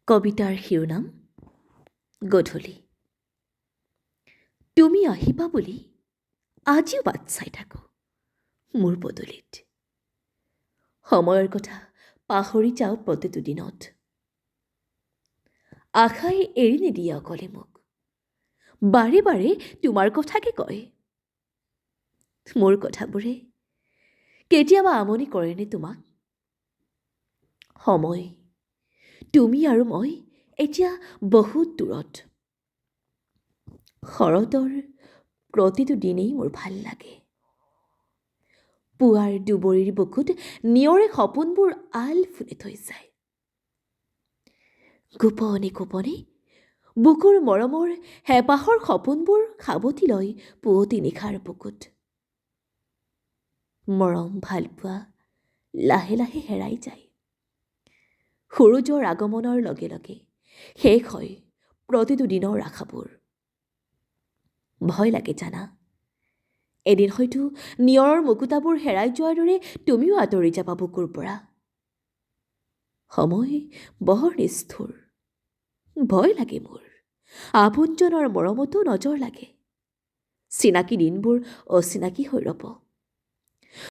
কবিতাৰ শিৰোনাম গধূলি। তুমি আহিবা বুলি আজিও বাট চাই থাকোঁ মোৰ পদূলিত। সময়ৰ কথা পাহৰি যাওঁ প্ৰতিটো দিনত। আশাই এৰি নিদিয়ে অকলে মোক, বাৰে বাৰে তোমাৰ কথাকে কয়। মোৰ কথাবোৰে কেতিয়াবা আমনি কৰেনে তোমাক? সময়, তুমি আৰু মই এতিয়া বহুত দূৰত। শৰতৰ প্ৰতিটো দিনেই মোৰ ভাল লাগে। পুৱাৰ দুবৰিৰ বুকুত নিয়ৰে সপোনবোৰ আল ফুলি থৈ যায়। গোপনে গোপনে বুকুৰ মৰমৰ হেঁপাহৰ সপোনবোৰ সাৱটি লয় পুৱতি নিশাৰ বুকুত। মৰম ভালপোৱা লাহে লাহে হেৰাই যায়। সূৰুযৰ আগমনৰ লগে লগে শেষ হয় প্ৰতিটো দিনৰ আশাবোৰ। ভয় লাগে জানা, এদিন হয়তো নিয়ৰৰ মুকুতাবোৰ হেৰাই যোৱাৰ দৰে তুমিও আঁতৰি যাবা বুকুৰ পৰা। সময় বৰ নিষ্ঠুৰ, ভয় লাগে মোৰ। আপোনজনৰ মৰমতো নজৰ লাগে। চিনাকি দিনবোৰ অচিনাকি হৈ ৰ'ব।